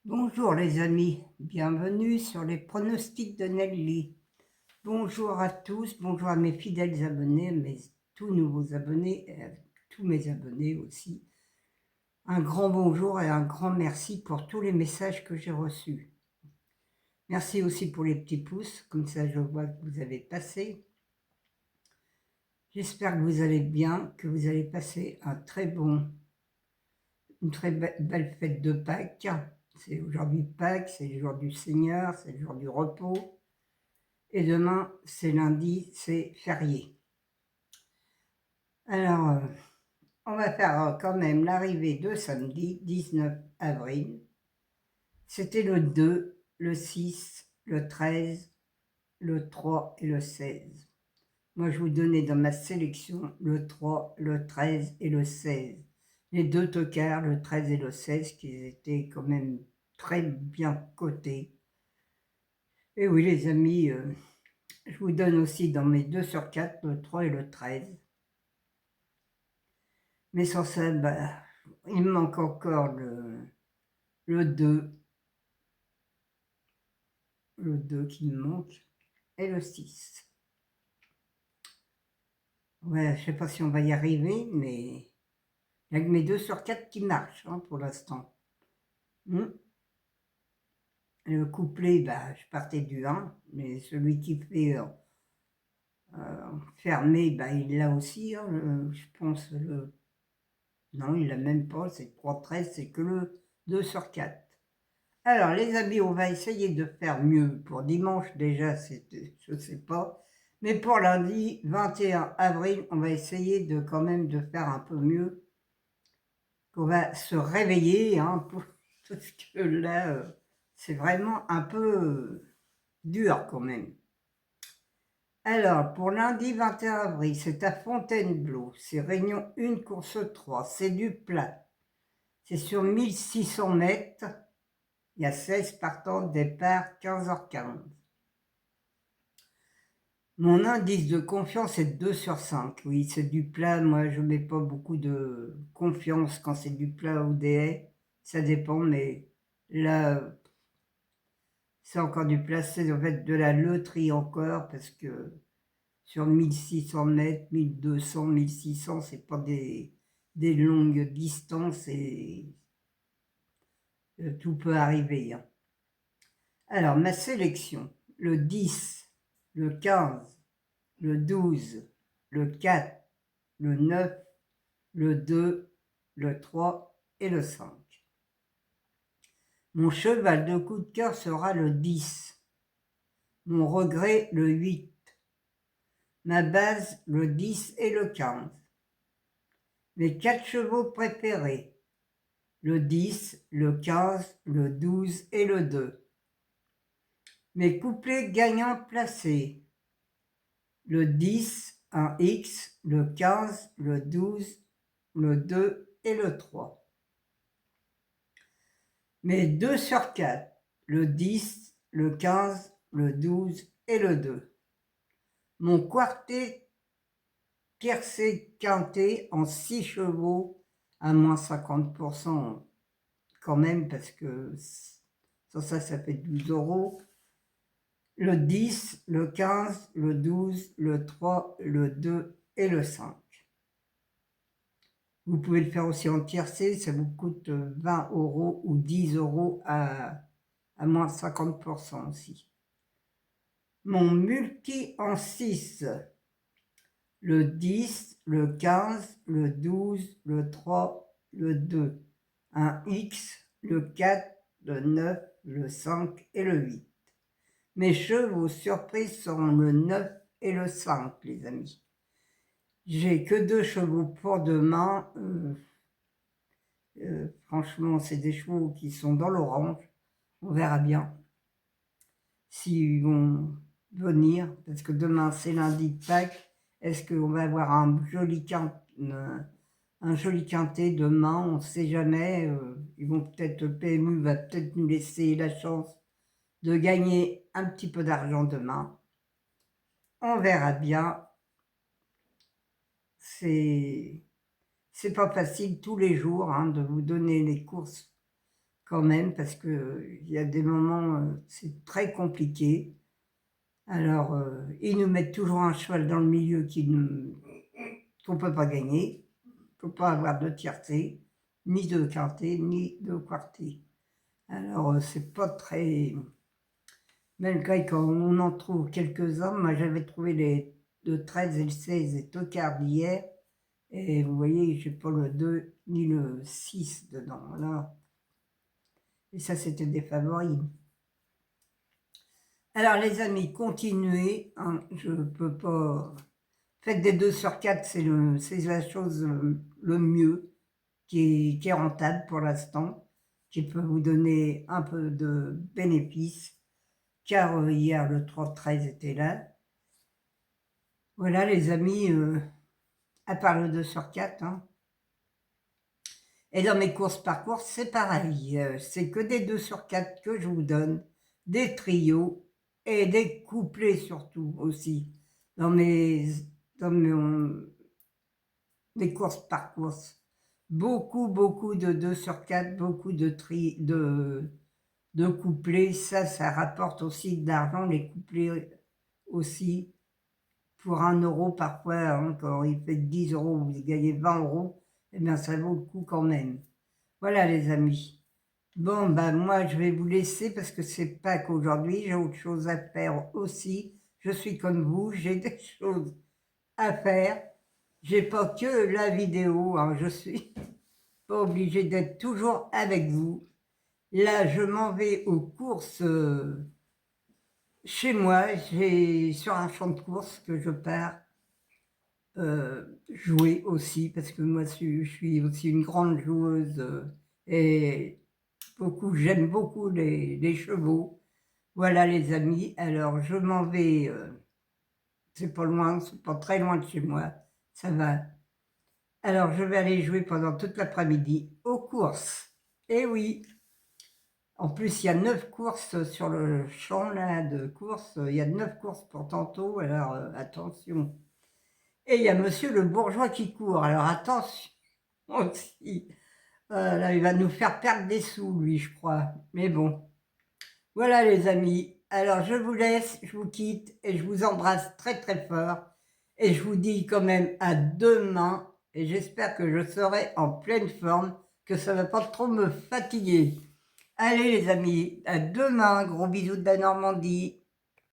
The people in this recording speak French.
Bonjour les amis, bienvenue sur les pronostics de Nelly. Bonjour à tous, bonjour à mes fidèles abonnés, mes tous nouveaux abonnés, et à tous mes abonnés aussi. Un grand bonjour et un grand merci pour tous les messages que j'ai reçus. Merci aussi pour les petits pouces, comme ça je vois que vous avez passé. J'espère que vous allez bien, que vous allez passer une très belle fête de Pâques. C'est aujourd'hui Pâques, c'est le jour du Seigneur, c'est le jour du repos. Et demain, c'est lundi, c'est férié. Alors, on va faire quand même l'arrivée de samedi, 19 avril. C'était le 2, le 6, le 13, le 3 et le 16. Moi, je vous donnais dans ma sélection le 3, le 13 et le 16. Les deux tocards, le 13 et le 16, qui étaient quand même très bien cotés. Et oui, les amis, je vous donne aussi dans mes 2 sur 4, le 3 et le 13. Mais sans ça, il me manque encore le 2, le 2 qui me manque, et le 6. Ouais, je sais pas si on va y arriver, mais il y a que mes 2 sur 4 qui marchent pour l'instant. Le couplet, je partais du 1, mais celui qui fait fermé, il l'a aussi, je pense. Non, il l'a même pas, c'est 3-13, c'est que le 2 sur 4. Alors, les amis, on va essayer de faire mieux. Pour dimanche, déjà, je ne sais pas. Mais pour lundi, 21 avril, on va essayer de quand même de faire un peu mieux. On va se réveiller, parce que là, c'est vraiment un peu dur quand même. Alors, pour lundi 21 avril, c'est à Fontainebleau. C'est Réunion 1, course 3. C'est du plat. C'est sur 1600 mètres. Il y a 16 partants, départ 15h15. Mon indice de confiance est 2 sur 5. Oui, c'est du plat. Moi, je ne mets pas beaucoup de confiance quand c'est du plat ou des haies. Ça dépend, mais là, c'est encore du plat. C'est en fait de la loterie encore, parce que sur 1600 mètres, 1200, 1600, c'est pas des longues distances et tout peut arriver. Alors, ma sélection, le 10, le 15, le 12, le 4, le 9, le 2, le 3 et le 5. Mon cheval de coup de cœur sera le 10. Mon regret, le 8. Ma base, le 10 et le 15. Mes 4 chevaux préférés, le 10, le 15, le 12 et le 2. Mes couplets gagnants placés, le 10, un X, le 15, le 12, le 2 et le 3. Mes 2 sur 4, le 10, le 15, le 12 et le 2. Mon quartet tiercé quintet en 6 chevaux à moins 50% quand même, parce que sans ça, ça fait 12 euros. Le 10, le 15, le 12, le 3, le 2 et le 5. Vous pouvez le faire aussi en tiercé, ça vous coûte 20 euros ou 10 euros à moins 50% aussi. Mon multi en 6, le 10, le 15, le 12, le 3, le 2, un X, le 4, le 9, le 5 et le 8. Mes chevaux surprises seront le 9 et le 5, les amis. J'ai que 2 chevaux pour demain. Franchement, c'est des chevaux qui sont dans l'orange. On verra bien s'ils vont venir, parce que demain c'est lundi de Pâques. Est-ce qu'on va avoir un joli quintet demain? On ne sait jamais. Ils vont peut-être, le PMU va peut-être nous laisser la chance de gagner un petit peu d'argent demain. On verra bien. C'est pas facile tous les jours de vous donner les courses quand même, parce qu'il y a des moments, c'est très compliqué. Alors, ils nous mettent toujours un cheval dans le milieu qu'on ne peut pas gagner. Il ne faut pas avoir de tiercé, ni de quinté, ni de quarté. Alors, c'est pas très... Malgré quand on en trouve quelques-uns, moi j'avais trouvé les le 13 et le 16 et tocard d'hier, et vous voyez, j'ai pas le 2 ni le 6 dedans, là. Et ça, c'était des favoris. Alors les amis, continuez, hein, je peux pas... Faites des 2 sur 4, c'est la chose le mieux, qui est rentable pour l'instant, qui peut vous donner un peu de bénéfice, car hier le 3-13 était là. Voilà les amis, à part le 2 sur 4, hein. Et dans mes courses par course, c'est pareil, c'est que des 2 sur 4 que je vous donne, des trios et des couplets surtout aussi, dans mes, dans mes courses par course. Beaucoup, beaucoup de 2 sur 4, beaucoup de couplets, ça rapporte aussi de l'argent, les couplets aussi. Pour 1 euro parfois, hein, quand il fait 10 euros, vous gagnez 20 euros, eh bien ça vaut le coup quand même. Voilà les amis. Bon, ben moi je vais vous laisser parce que c'est Pâques aujourd'hui, j'ai autre chose à faire aussi. Je suis comme vous, j'ai des choses à faire. J'ai pas que la vidéo, hein, je suis pas obligée d'être toujours avec vous. Là, je m'en vais aux courses chez moi, j'ai sur un champ de courses que je pars jouer aussi, parce que moi je suis aussi une grande joueuse et j'aime beaucoup les chevaux. Voilà les amis, alors je m'en vais, c'est pas loin, c'est pas très loin de chez moi, ça va. Alors je vais aller jouer pendant toute l'après-midi aux courses. Et oui, en plus il y a 9 courses sur le champ là de courses, il y a 9 courses pour tantôt, alors attention. Et il y a monsieur le bourgeois qui court, alors attention aussi. Là, il va nous faire perdre des sous, lui, je crois. Mais bon, voilà les amis. Alors, je vous laisse, je vous quitte et je vous embrasse très très fort. Et je vous dis quand même à demain. Et j'espère que je serai en pleine forme, que ça ne va pas trop me fatiguer. Allez les amis, à demain. Gros bisous de la Normandie.